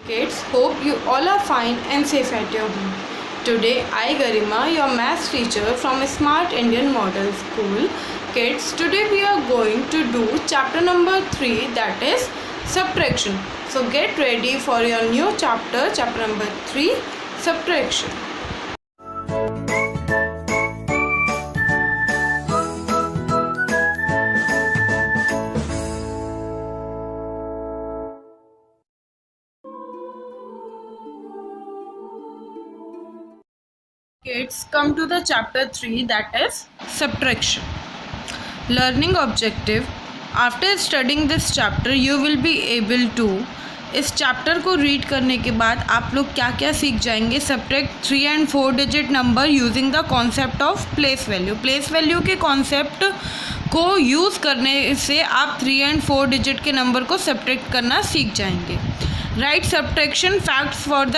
Kids, hope you all are fine and safe at your home. Today, I, Garima, your maths teacher from Smart Indian Model School. Kids, today we are going to do chapter number 3, that is subtraction. So get ready for your new chapter, chapter number 3, subtraction. Kids, come to the chapter 3, that is subtraction. Learning objective. After studying this chapter, you will be able to. इस chapter को read करने के बाद आप लोग क्या क्या सीख जाएंगे. Subtract 3 and 4 digit number using the concept of place value. Place value के कॉन्सेप्ट को यूज़ करने से आप 3 and 4 डिजिट के नंबर को सब्ट्रैक्ट करना सीख जाएंगे. Write subtraction facts for the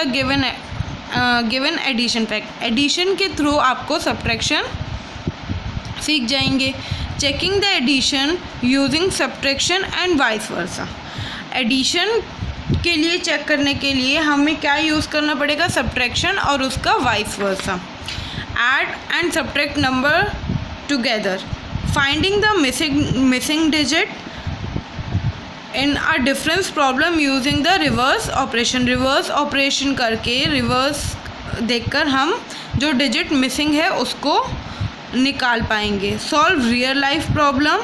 given addition fact. Addition के थ्रू आपको सब्ट्रैक्शन सीख जाएंगे. Checking the addition using subtraction and vice versa. Addition के लिए चेक करने के लिए हमें क्या यूज़ करना पड़ेगा, सब्ट्रैक्शन और उसका vice versa. Add and subtract number together. Finding the missing digit in a difference problem using the reverse operation. Reverse operation करके, रिवर्स देखकर हम जो डिजिट मिसिंग है उसको निकाल पाएंगे. Solve real life problem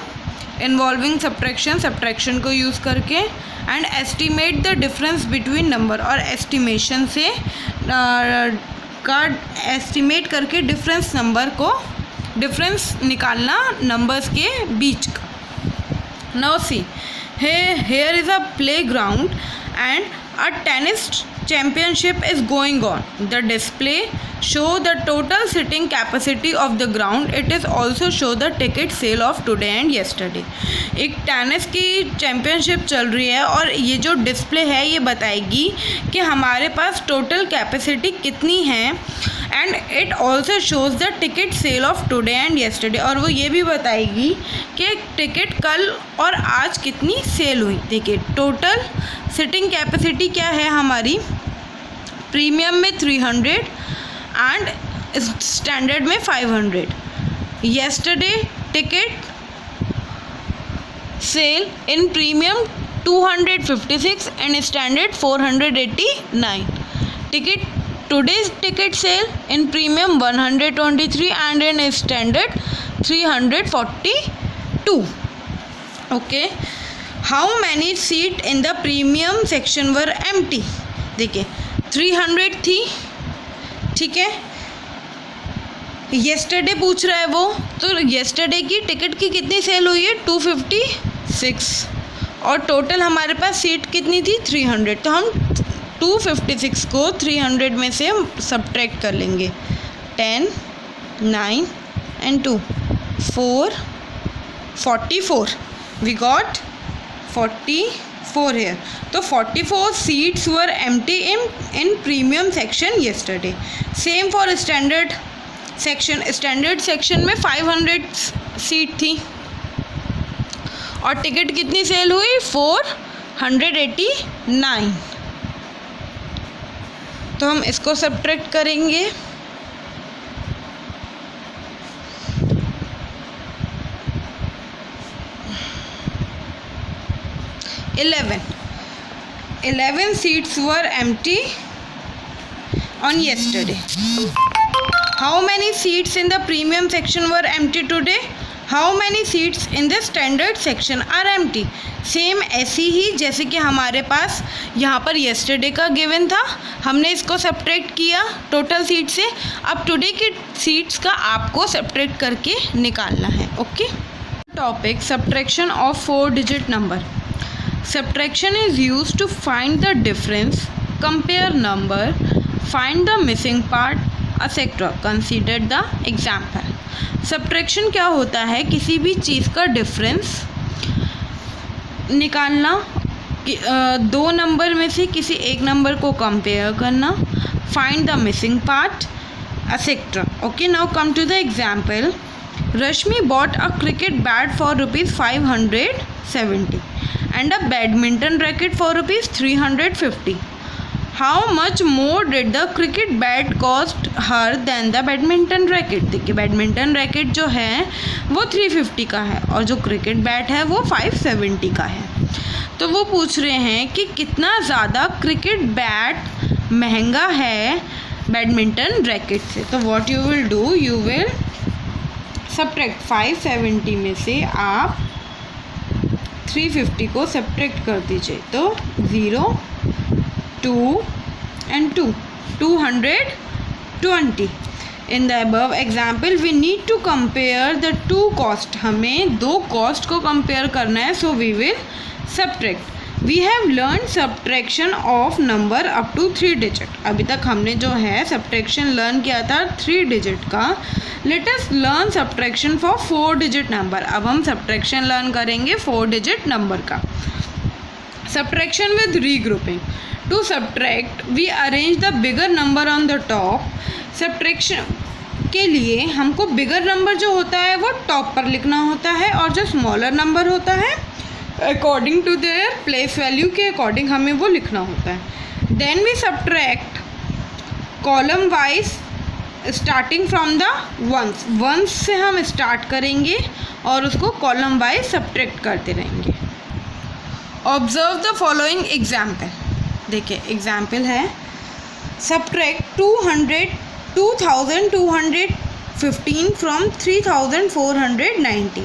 involving subtraction. Subtraction को use करके. And estimate the difference between number. और एस्टिमेशन से का एस्टिमेट करके डिफरेंस नंबर को डिफरेंस निकालना नंबर्स के बीच का. Now see, here is a playground and a tennis championship is going on. The display show the total sitting capacity of the ground. It is also show the ticket sale of today and yesterday. एक tennis की championship चल रही है और ये जो display है ये बताएगी कि हमारे पास टोटल कैपेसिटी कितनी है. And it also shows the ticket sale of today and yesterday. और वो ये भी बताएगी कि टिकट कल और आज कितनी सेल हुई. देखिए, टोटल सिटिंग कैपेसिटी क्या है हमारी. प्रीमियम में 300 एंड स्टैंडर्ड में 500. Yesterday ticket sale in premium 256 and standard 489. Ticket today's ticket sale in premium 123 and in standard 342. okay, how many seat in the premium section were empty. देखिए 300 थी, ठीक है. yesterday पूछ रहा है वो, तो yesterday की टिकट की कितनी सेल हुई है, 256. और टोटल हमारे पास सीट कितनी थी, 300. तो हम 256 को 300 में से सब्ट्रैक्ट कर लेंगे. 10, 9 and 2, 4, 44. We got 44 here. तो 44 seats were empty in premium section yesterday. Same for standard section. Standard section में 500 सीट थी और टिकट कितनी सेल हुई, 489. तो हम इसको सब्ट्रैक्ट करेंगे. Eleven seats were empty on yesterday. How many seats in the premium section were empty today? How many seats in the standard section are empty? Same ऐसी ही जैसे कि हमारे पास यहाँ पर येस्टरडे का गिवन था, हमने इसको सब्ट्रैक्ट किया टोटल सीट से. अब टुडे की सीट्स का आपको सब्ट्रैक्ट करके निकालना है. Okay. Topic subtraction of 4 digit number. Subtraction is used to find the difference, compare number, find the missing part etcetera. Consider the example. Subtraction क्या होता है, किसी भी चीज़ का डिफरेंस निकालना, दो नंबर में से किसी एक नंबर को कंपेयर करना, find the missing part etcetera. Okay, now come to the example. Rashmi bought a cricket bat for ₹570 and a badminton racket for ₹350. How much more did the cricket bat cost her than the badminton racket. देखिए badminton racket जो है वो 350 का है और जो cricket bat है वो 570 का है। तो वो पूछ रहे हैं कि कितना ज़्यादा क्रिकेट बैट महंगा है बैडमिंटन रैकेट से। तो what you will do, you will subtract 570 में से आप 350 को सब्ट्रैक्ट कर दीजिए। तो 0, 2 and 2, 220। In the above example we need to compare the two cost. हमें दो कॉस्ट को कंपेयर करना है। So we will subtract. We have learn subtraction of number up to 3 digit. अभी तक हमने जो है सब्ट्रैक्शन लर्न किया था 3 डिजिट का। Let us learn subtraction for 4 digit number. अब हम सब्ट्रैक्शन लर्न करेंगे 4 डिजिट नंबर का। Subtraction with regrouping. To subtract we arrange the bigger number on the top. Subtraction के लिए हमको बिगर नंबर जो होता है वो टॉप पर लिखना होता है और जो स्मॉलर नंबर होता है according to their place value के अकॉर्डिंग हमें वो लिखना होता है। Then we subtract column wise starting from the ones. Ones से हम स्टार्ट करेंगे और उसको कॉलम वाइज सब्ट्रैक्ट करते रहेंगे। Observe the following example. देखिए एग्जाम्पल है subtract 2215 from 3490।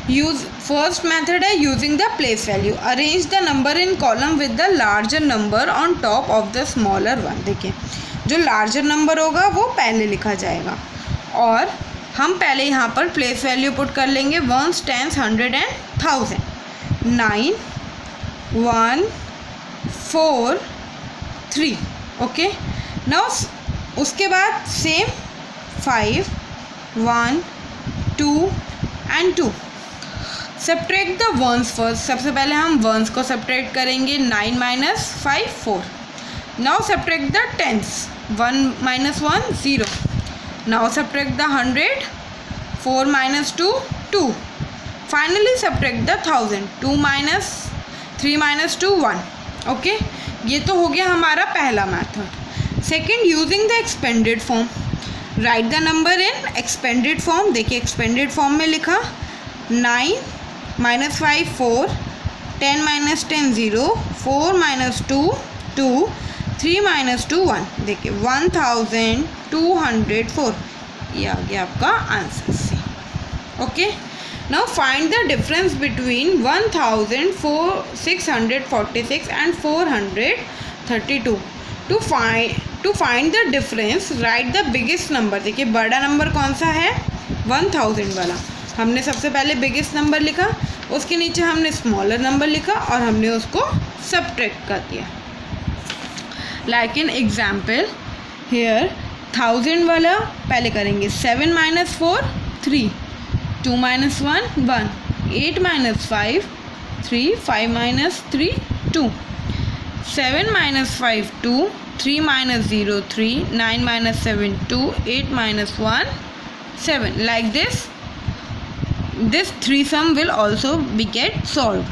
Use first method है using the place value. Arrange the number in column with the larger number on top of the smaller one. देखिए जो larger number होगा वो पहले लिखा जाएगा और हम पहले यहाँ पर प्लेस वैल्यू पुट कर लेंगे 1s, 10s, 100 and 1000। 9, 1, 4, 3। Okay now उसके बाद same 5, 1, 2 and 2। Subtract the ones first. सबसे पहले हम वंस को सब्ट्रैक्ट करेंगे। 9 - 5, 4। Now subtract the tens. 1 - 1, 0। Now subtract the 100। 4 - 2, 2। Finally subtract the 1000। 3 - 2, 1। Okay ये तो हो गया हमारा पहला method. Second using the expanded form. Write the number in expanded form. देखिए एक्सपेंडेड फॉर्म में लिखा 9 - 5, 4। 10 - 10, 0। 4 - 2, 2। 3 - 2, 1। देखिए 1204 ये आ गया आपका answer C. Okay now find the difference between 1646 and 432। To find the difference write the biggest number. देखिए बड़ा नंबर कौन सा है 1000 वाला। हमने सबसे पहले बिगेस्ट नंबर लिखा, उसके नीचे हमने स्मॉलर नंबर लिखा और हमने उसको सब्ट्रैक्ट कर दिया। लाइक इन एग्जाम्पल हेयर 1000 वाला पहले करेंगे 7 - 4, 3। 2 - 1, 1। 8 - 5, 3। 5 - 3, 2। 7 - 5, 2। 3 - 0, 3। 9 - 7, 2। 8 - 1, 7। Like this three sum will also be get solved.